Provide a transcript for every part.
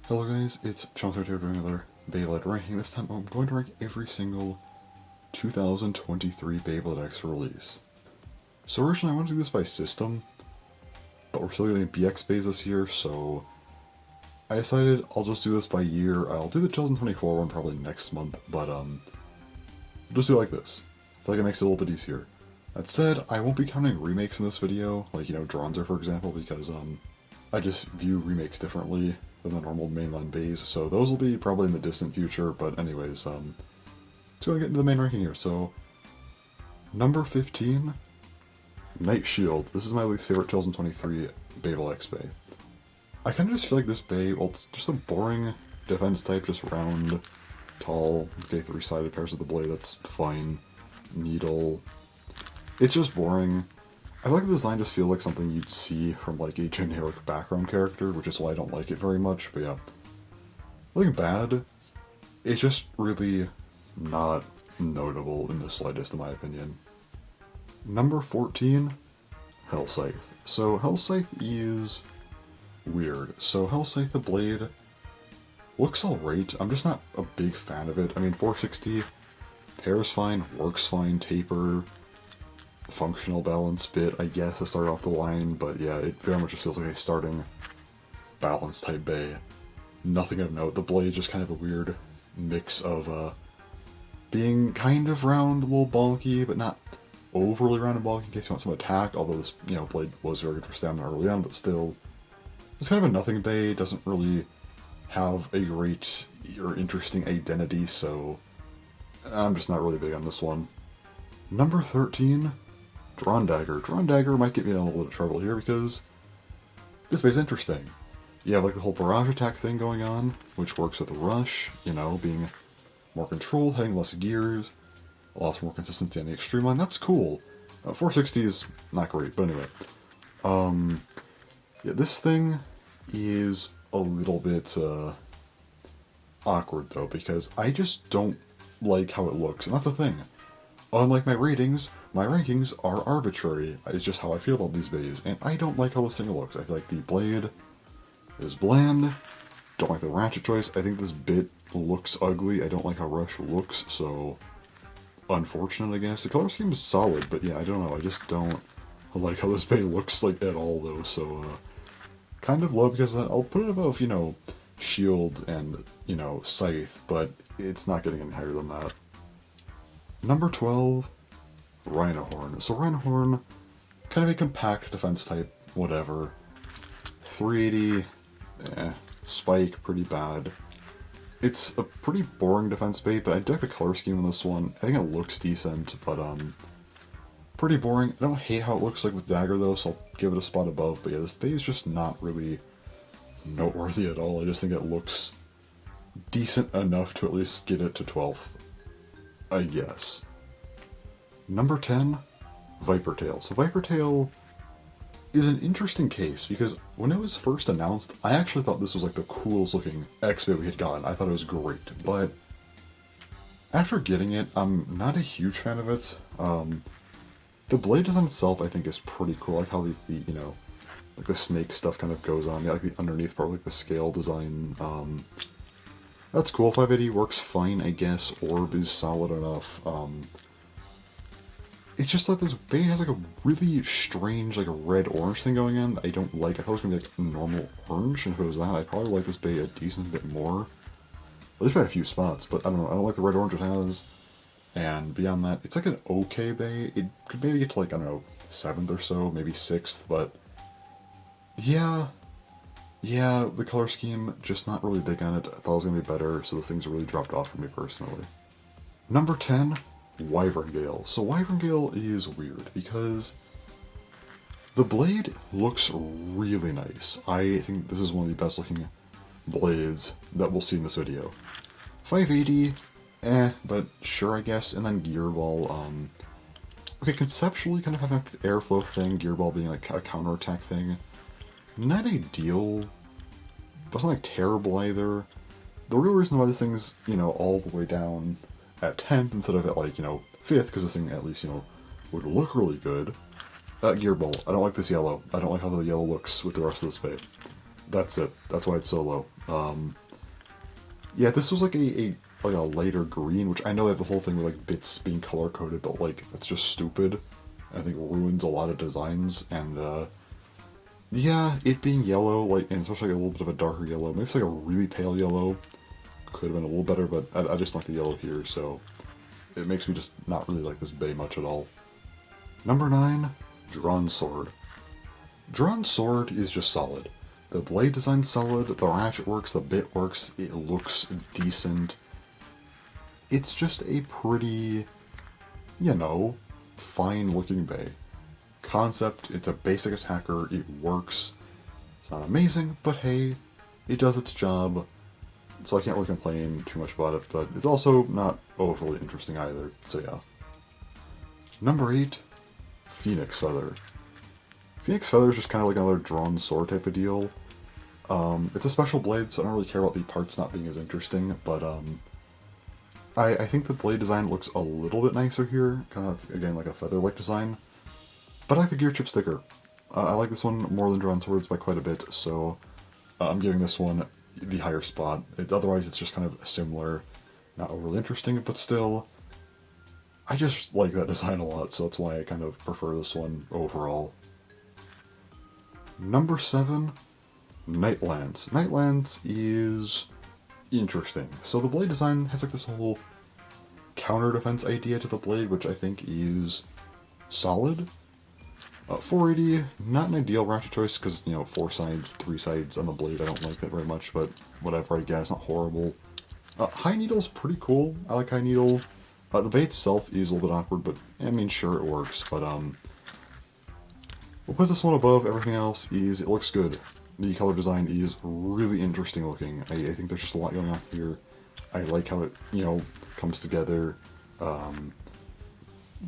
Hello guys, it's Chauncey here doing another Beyblade ranking. This time I'm going to rank every single 2023 Beyblade X release. So originally I wanted to do this by system, but we're still getting BX Bays this year, so I decided I'll just do this by year. I'll do the 2024 one probably next month, but I'll just do it like this. I feel like it makes it a little bit easier. That said, I won't be counting remakes in this video, like, Dronzer for example, because I just view remakes differently than the normal mainline bays, so those will be probably in the distant future, but anyways, let's go and get into the main ranking here. So, number 15, Night Shield. This is my least favorite 2023 Beyblade X Bay. I kind of just feel like this bay, well, it's just a boring defense type, just round, tall, okay, three-sided pairs of the blade, that's fine. Needle. It's just boring. I feel like the design just feels like something you'd see from like a generic background character, which is why I don't like it very much, but yeah. Nothing bad. It's just really not notable in the slightest, in my opinion. Number 14, Hell Scythe. So Hell Scythe is weird. So Hell Scythe, the blade, looks alright. I'm just not a big fan of it. I mean, 460, pairs fine, works fine, taper, functional balance bit, I guess, to start off the line, but yeah, it very much just feels like a starting balance type bay. Nothing of note. The blade just kind of a weird mix of being kind of round, a little bulky, but not overly round and bulky in case you want some attack, although this, blade was very good for stamina early on, but still, it's kind of a nothing bay, doesn't really have a great or interesting identity, so I'm just not really big on this one. Number 13, Drawn Dagger. Drawn Dagger might get me in a little bit of trouble here because this bay's interesting. You have like the whole barrage attack thing going on, which works with the rush, being more controlled, having less gears, a lot more consistency on the extreme line. That's cool. 460 is not great, but anyway. Yeah, this thing is a little bit awkward though, because I just don't like how it looks, and that's the thing. Unlike my ratings, my rankings are arbitrary. It's just how I feel about these bays, and I don't like how this thing looks. I feel like the blade is bland, don't like the ratchet choice, I think this bit looks ugly, I don't like how Rush looks, so unfortunate I guess. The color scheme is solid, but yeah, I don't know, I just don't like how this bay looks like at all though, so kind of low because of that. I'll put it above, Shield and, Scythe, but it's not getting any higher than that. Number 12, Rhinohorn. So Rhinohorn, kind of a compact defense type, whatever. 380, Spike, pretty bad. It's a pretty boring defense bait, but I do like the color scheme on this one. I think it looks decent, but pretty boring. I don't hate how it looks like with Dagger though, so I'll give it a spot above. But yeah, this bait is just not really noteworthy at all. I just think it looks decent enough to at least get it to 12th, I guess. Number 10, Viper Tail. So Viper Tail is an interesting case because when it was first announced, I actually thought this was like the coolest looking X-Bay we had gotten. I thought it was great, but after getting it, I'm not a huge fan of it. The blade design itself, I think, is pretty cool. I like how the like the snake stuff kind of goes on. I like the underneath part, like the scale design. That's cool. 580 works fine, I guess. Orb is solid enough. It's just like this bay has like a really strange, like a red-orange thing going on that I don't like. I thought it was going to be like normal orange, and if it was that, I'd probably like this bay a decent bit more. At least by a few spots, but I don't know. I don't like the red-orange it has. And beyond that, it's like an okay bay. It could maybe get to like, I don't know, 7th or so, maybe 6th, but yeah, the color scheme, just not really big on it. I thought it was going to be better, so the things really dropped off for me personally. Number 10, Wyverngale. So Wyverngale is weird because the blade looks really nice. I think this is one of the best looking blades that we'll see in this video. 580, but sure I guess, and then Gearball, okay, conceptually kind of having like the airflow thing, Gearball being like a counterattack thing. Not ideal, but it's not like terrible either. The real reason why this thing's, all the way down at 10th instead of at like, 5th, because this thing at least, would look really good. Gearball, I don't like this yellow. I don't like how the yellow looks with the rest of this bay. That's it. That's why it's so low. Yeah, this was like a lighter green, which I know they have the whole thing with like bits being color coded, but like that's just stupid. I think ruins a lot of designs, and yeah, it being yellow, like, and especially like a little bit of a darker yellow, maybe it's like a really pale yellow, could have been a little better, but I just like the yellow here, so it makes me just not really like this bay much at all. Number 9, Drawn Sword. Drawn Sword is just solid. The blade design's solid, the ratchet works, the bit works, it looks decent. It's just a pretty, you know, fine looking bay. Concept, it's a basic attacker, it works. It's not amazing, but hey, it does its job. So I can't really complain too much about it, but it's also not overly interesting either, so yeah. Number 8, Phoenix Feather. Phoenix Feather is just kind of like another drawn sword type of deal. It's a special blade, so I don't really care about the parts not being as interesting, but I think the blade design looks a little bit nicer here, kind of, again, like a feather-like design. But I like the gear chip sticker. I like this one more than Drawn Swords by quite a bit, so I'm giving this one the higher spot. Otherwise, it's just kind of similar, not overly interesting, but still, I just like that design a lot, so that's why I kind of prefer this one overall. Number 7, Nightlands. Nightlands is interesting. So the blade design has like this whole counter defense idea to the blade, which I think is solid. 480, not an ideal ratchet choice because, you know, 4 sides, 3 sides on the blade, I don't like that very much, but whatever, I guess, not horrible. High Needle's pretty cool. I like High Needle. The bay itself is a little bit awkward, but I mean, sure, it works, but we'll put this one above everything else. It looks good. The color design is really interesting looking. I think there's just a lot going on here. I like how it, you know, comes together.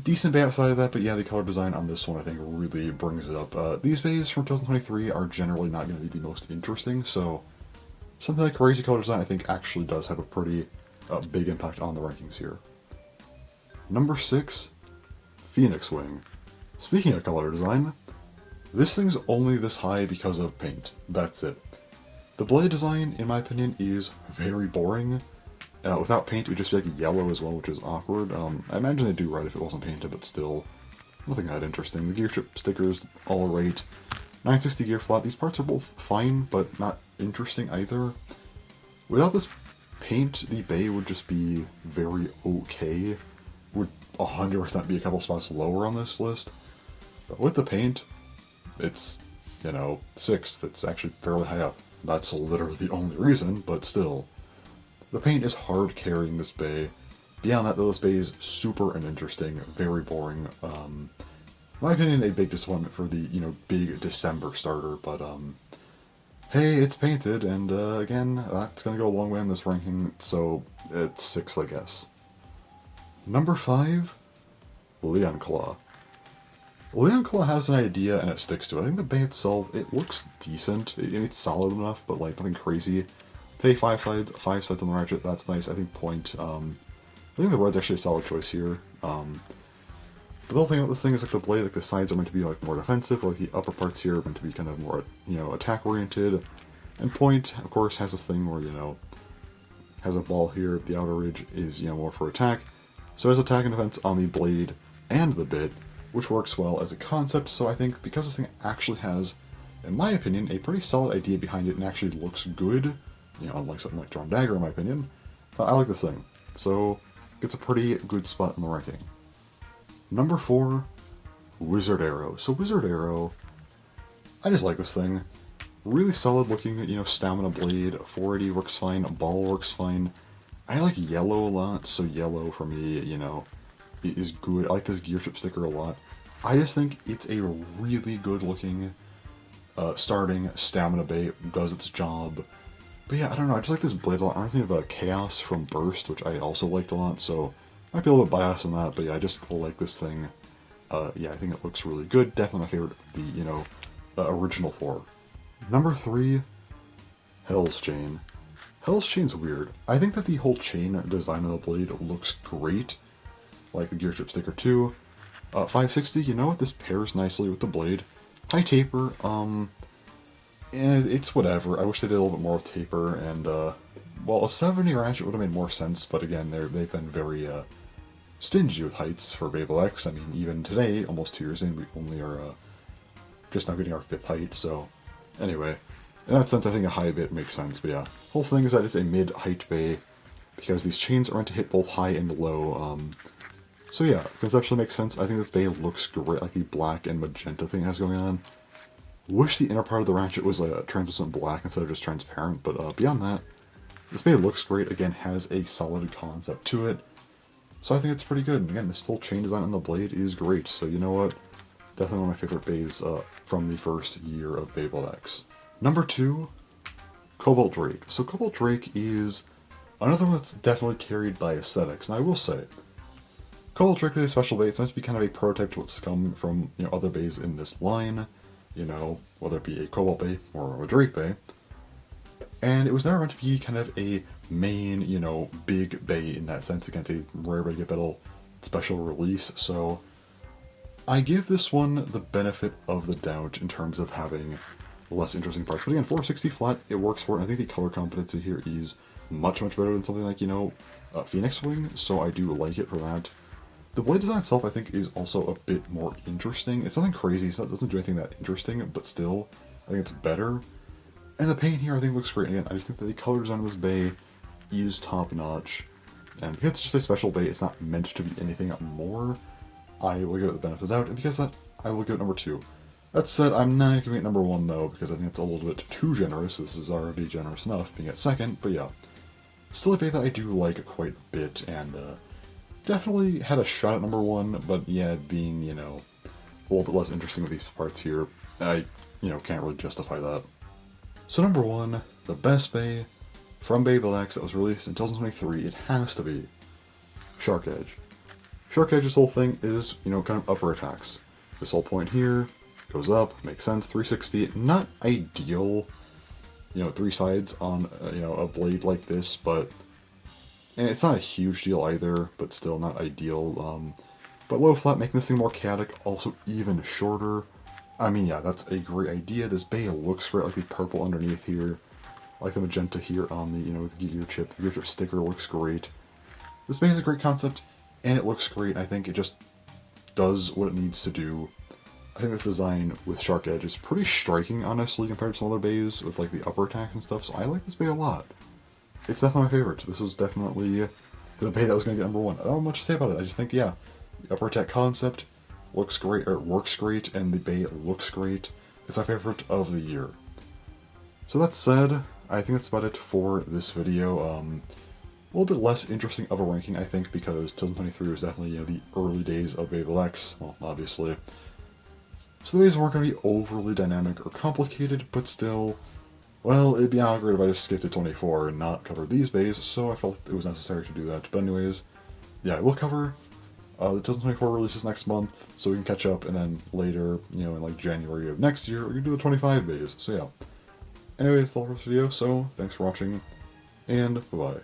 Decent bay outside of that, but yeah, the color design on this one I think really brings it up. These bays from 2023 are generally not going to be the most interesting, so something like crazy color design I think actually does have a pretty big impact on the rankings here. Number 6, Phoenix Wing. Speaking of color design, this thing's only this high because of paint. That's it. The blade design, in my opinion, is very boring. Without paint, it would just be like yellow as well, which is awkward. I imagine they'd do right if it wasn't painted, but still, nothing that interesting. The gear chip stickers, all right. 960 gear flat, these parts are both fine, but not interesting either. Without this paint, the bay would just be very okay. Would 100% be a couple spots lower on this list. But with the paint, it's, you know, 6th. It's actually fairly high up. That's literally the only reason, but still. The paint is hard carrying this bay. Beyond that, though, this bay is super uninteresting, very boring. In my opinion, a big disappointment for the, you know, big December starter, but, hey, it's painted, and, again, that's gonna go a long way in this ranking, so it's 6, I guess. Number 5, Leon Claw. Leon Claw has an idea, and it sticks to it. I think the bay itself, it looks decent. It's solid enough, but, like, nothing crazy. Pay 5 sides on the ratchet, that's nice. I think point, I think the red's actually a solid choice here. But the whole thing about this thing is like the blade, like the sides are meant to be like more defensive, or like the upper parts here are meant to be kind of more, you know, attack oriented. And point, of course, has this thing where, you know, has a ball here, the outer ridge is, you know, more for attack. So it has attack and defense on the blade and the bit, which works well as a concept. So I think because this thing actually has, in my opinion, a pretty solid idea behind it and actually looks good, you know, unlike something like Drawn Dagger, in my opinion, I like this thing. So, gets a pretty good spot in the ranking. Number 4, Wizard Arrow. So Wizard Arrow, I just like this thing. Really solid looking, you know, stamina blade, 480 works fine, ball works fine. I like yellow a lot, so yellow for me, you know, is good. I like this gear chip sticker a lot. I just think it's a really good looking starting stamina bay, does its job. But yeah, I don't know, I just like this blade a lot. I'm thinking of Chaos from Burst, which I also liked a lot, so might be a little bit biased on that, but yeah, I just like this thing. Yeah, I think it looks really good. Definitely my favorite of the, you know, original 4. Number 3, Hell's Chain. Hell's Chain's weird. I think that the whole chain design of the blade looks great, like the gear chip sticker too. 560, you know what, this pairs nicely with the blade. High taper, it's whatever. I wish they did a little bit more of taper, and, well, a 70 ratchet would have made more sense, but again, they've been very, stingy with heights for Beyblade X. I mean, even today, almost 2 years in, we only are, just now getting our 5th height, so, anyway. In that sense, I think a high bit makes sense, but yeah. Whole thing is that it's a mid-height bay, because these chains are meant to hit both high and low, so yeah, conceptually makes sense. I think this bay looks great, like the black and magenta thing it has going on. Wish the inner part of the ratchet was a translucent black instead of just transparent, but beyond that, this bay looks great. Again, has a solid concept to it, so I think it's pretty good. And again, this whole chain design on the blade is great, so you know what? Definitely one of my favorite bays from the first year of Beyblade X. Number 2, Cobalt Drake. So Cobalt Drake is another one that's definitely carried by aesthetics, and I will say, Cobalt Drake is a special bay. It's meant to be kind of a prototype to what's come from other bays in this line, whether it be a Cobalt bay or a Drake bay. And it was never meant to be kind of a main, big bay in that sense. Again, it's a rare bay to get a special release, so I give this one the benefit of the doubt in terms of having less interesting parts. But again, 460 flat, it works for it. I think the color competency here is much, much better than something like, Phoenix Wing, so I do like it for that. The blade design itself, I think, is also a bit more interesting. It's nothing crazy, so it doesn't do anything that interesting, but still, I think it's better. And the paint here, I think, looks great. Again, I just think that the color design of this bay is top-notch. And because it's just a special bay, it's not meant to be anything more. I will give it the benefit of the doubt, and because of that, I will give it number 2. That said, I'm not giving it number 1, though, because I think it's a little bit too generous. This is already generous enough, being at 2nd, but yeah. Still a bay that I do like quite a bit, and definitely had a shot at number 1, but yeah, being, a little bit less interesting with these parts here, I, can't really justify that. So number 1, the best bay from Beyblade X that was released in 2023, it has to be Shark Edge. Shark Edge's whole thing is, kind of upper attacks. This whole point here goes up, makes sense, 360, not ideal, 3 sides on, a blade like this, but, and it's not a huge deal either, but still not ideal, but low flat, making this thing more chaotic, also even shorter. I mean, yeah, that's a great idea. This bay looks great, like the purple underneath here, like the magenta here on the, the gear chip. The gear chip sticker looks great. This bay is a great concept, and it looks great. I think it just does what it needs to do. I think this design with Shark Edge is pretty striking, honestly, compared to some other bays with, like, the upper attacks and stuff, so I like this bay a lot. It's definitely my favorite. This was definitely the bay that was going to get number 1. I don't have much to say about it. I just think, yeah, the upper attack concept looks great, or it works great, and the bay looks great. It's my favorite of the year. So that said, I think that's about it for this video. A little bit less interesting of a ranking, I think, because 2023 was definitely, the early days of Beyblade X, well, obviously. So the bays weren't going to be overly dynamic or complicated, but still, well, it'd be awkward if I just skipped to 24 and not cover these bays, so I felt it was necessary to do that. But anyways, yeah, we'll cover the 2024 releases next month, so we can catch up, and then later, in like January of next year, we can do the 25 bays. So yeah. Anyways, that's all for this video, so thanks for watching, and bye-bye.